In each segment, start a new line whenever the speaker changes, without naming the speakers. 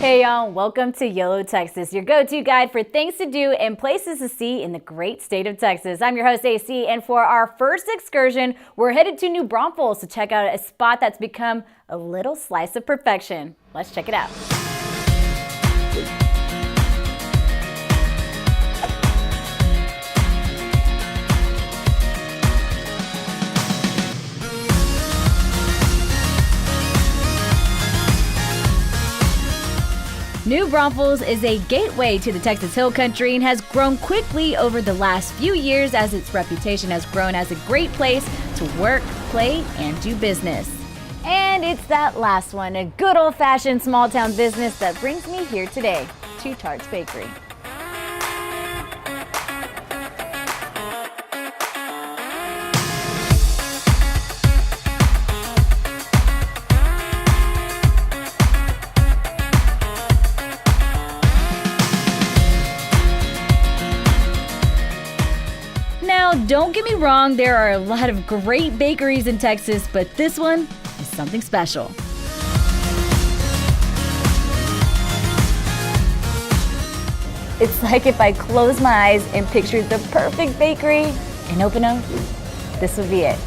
Hey y'all, welcome to YOLO Texas, your go-to guide for things to do and places to see in the great state of Texas. I'm your host AC, and for our first excursion, we're headed to New Braunfels to check out a spot that's become a little slice of perfection. Let's check it out. New Braunfels is a gateway to the Texas Hill Country and has grown quickly over the last few years as its reputation has grown as a great place to work, play, and do business. And it's that last one, a good old-fashioned small-town business that brings me here today, 2Tarts Bakery. Now, don't get me wrong, there are a lot of great bakeries in Texas, but this one is something special. It's like if I close my eyes and pictured the perfect bakery and open them, this would be it.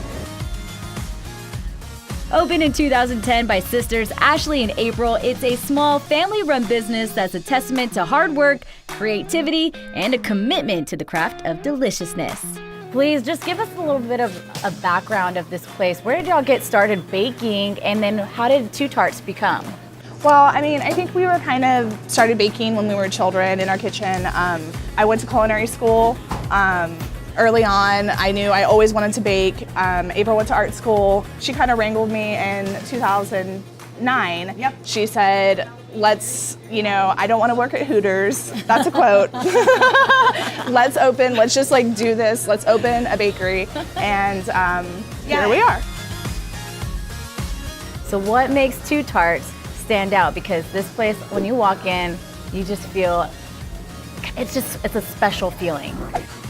Opened in 2010 by sisters Ashley and April, it's a small family-run business that's a testament to hard work, creativity, and a commitment to the craft of deliciousness. Please just give us a little bit of a background of this place. Where did y'all get started baking, and then how did 2Tarts become?
Well, I mean, I think we were kind of started baking when we were children in our kitchen. I went to culinary school. Early on, I knew I always wanted to bake. April went to art school. She kind of wrangled me in 2009. Yep. She said, I don't want to work at Hooters. That's a quote. Let's just like do this. Let's open a bakery. And here we are.
So what makes 2Tarts stand out? Because this place, when you walk in, you just feel, it's a special feeling.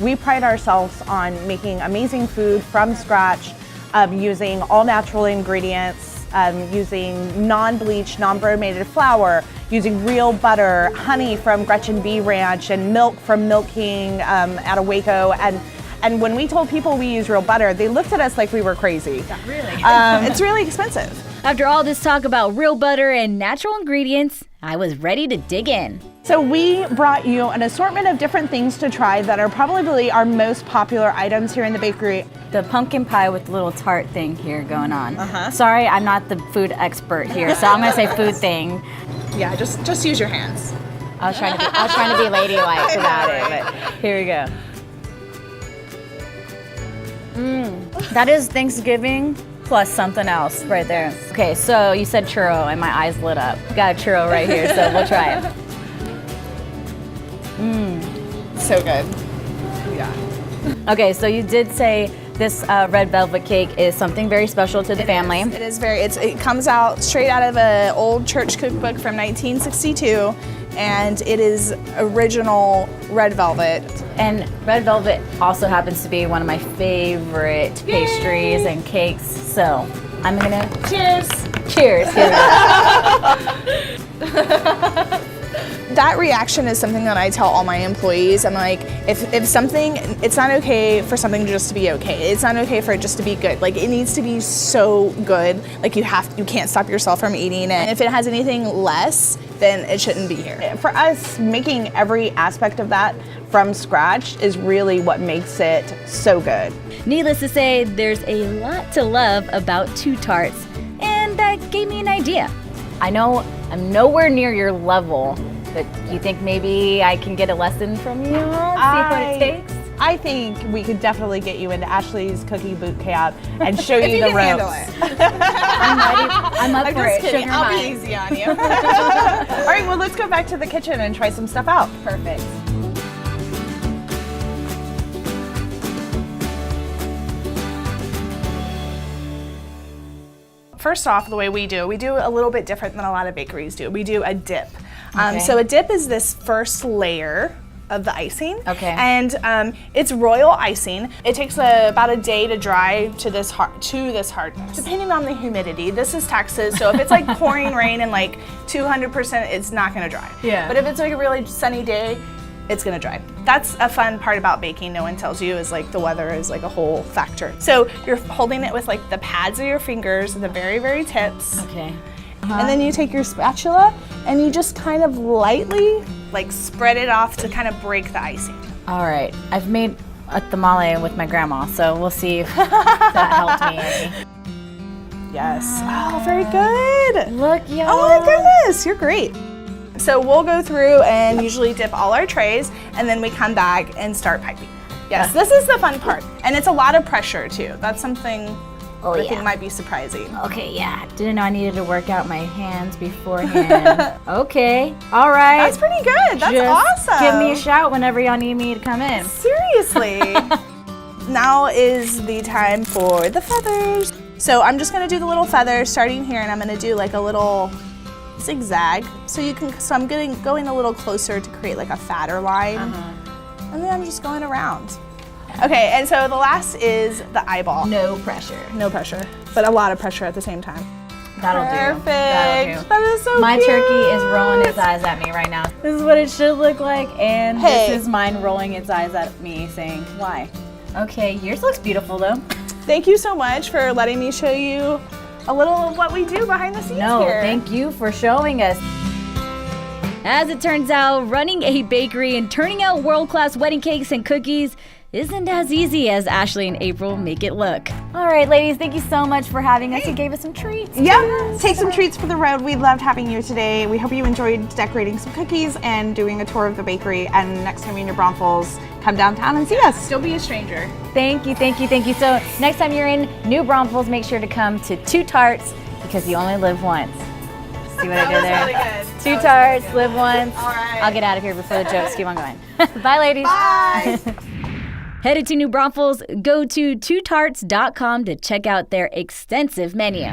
We pride ourselves on making amazing food from scratch, using all natural ingredients, using non-bleached, non-bromated flour, using real butter, honey from Gretchen Bee Ranch, and milk from Milk King out of Waco. And when we told people we use real butter, they looked at us like we were crazy.
Yeah, really?
It's really expensive.
After all this talk about real butter and natural ingredients, I was ready to dig in.
So we brought you an assortment of different things to try that are probably our most popular items here in the bakery.
The pumpkin pie with the little tart thing here going on. Sorry, I'm not the food expert here, so I'm gonna say food thing.
Yeah, just use your hands.
I was trying to be ladylike about it, but here we go. That is Thanksgiving plus something else right there. Okay, so you said churro and my eyes lit up. Got a churro right here, so we'll try it.
So good. Yeah.
Okay, so you did say this red velvet cake is something very special to the family.
It is it comes out straight out of an old church cookbook from 1962, and it is original red velvet.
And red velvet also happens to be one of my favorite pastries and cakes, so I'm gonna cheers. Here we go.
That reaction is something that I tell all my employees. I'm like, if something, it's not okay for something just to be okay. It's not okay for it just to be good. Like, it needs to be so good. Like, you can't stop yourself from eating it. And if it has anything less, then it shouldn't be here.
For us, making every aspect of that from scratch is really what makes it so good.
Needless to say, there's a lot to love about 2Tarts, and that gave me an idea. I know I'm nowhere near your level, but do you think maybe I can get a lesson from you? See what it takes?
I think we could definitely get you into Ashley's cookie boot camp and show you the ropes.
I'm ready. I'm up for it.
Kidding. I'll be easy on you.
All right, well, let's go back to the kitchen and try some stuff out.
Perfect.
First off, the way we do a little bit different than a lot of bakeries do. We do a dip.
Okay.
So a dip is this first layer of the icing.
Okay.
And it's royal icing. It takes about a day to dry to this hardness, depending on the humidity. This is Texas, so if it's like pouring rain and like 200%, it's not gonna dry.
Yeah.
But if it's like a really sunny day, it's gonna dry. That's a fun part about baking, no one tells you, is like the weather is like a whole factor. So you're holding it with like the pads of your fingers, the very, very tips.
Okay.
And then you take your spatula and you just kind of lightly like spread it off to kind of break the icing.
All right. I've made a tamale with my grandma, so we'll see if that helped me any.
Yes. Oh, very good.
Look, y'all.
Oh my goodness, you're great. So we'll go through and usually dip all our trays, and then we come back and start piping. Yes, this is the fun part. And it's a lot of pressure too. That's something I think might be surprising.
Okay, yeah. Didn't know I needed to work out my hands beforehand. Okay. All right.
That's pretty good. That's
Just
awesome.
give me a shout whenever y'all need me to come in.
Seriously. Now is the time for the feathers. So I'm just gonna do the little feathers starting here, and I'm gonna do like a little zigzag. So I'm going a little closer to create like a fatter line. And then I'm just going around. Okay, and so the last is the eyeball.
No pressure.
No pressure, but a lot of pressure at the same time.
That'll do.
Perfect.
That'll do.
That is so
My
cute.
turkey is rolling its eyes at me right now. This is what it should look like, and
Hey.
this is mine rolling its eyes at me saying, why? Okay, yours looks beautiful though.
Thank you so much for letting me show you a little of what we do behind the scenes here.
Thank you for showing us. As it turns out, running a bakery and turning out world-class wedding cakes and cookies isn't as easy as Ashley and April make it look. All right, ladies, thank you so much for having us. You gave us some treats.
Yep, take some treats for the road. We loved having you today. We hope you enjoyed decorating some cookies and doing a tour of the bakery. And next time you're in Braunfels, come downtown and see us.
Don't be a stranger.
Thank you, thank you, thank you. So next time you're in New Braunfels, make sure to come to 2Tarts because you only live once. See what I did there?
Really good.
2Tarts, live once.
All right.
I'll get out of here before the jokes keep on going. Bye, ladies.
Bye.
Headed to New Braunfels, go to 2tarts.com to check out their extensive menu.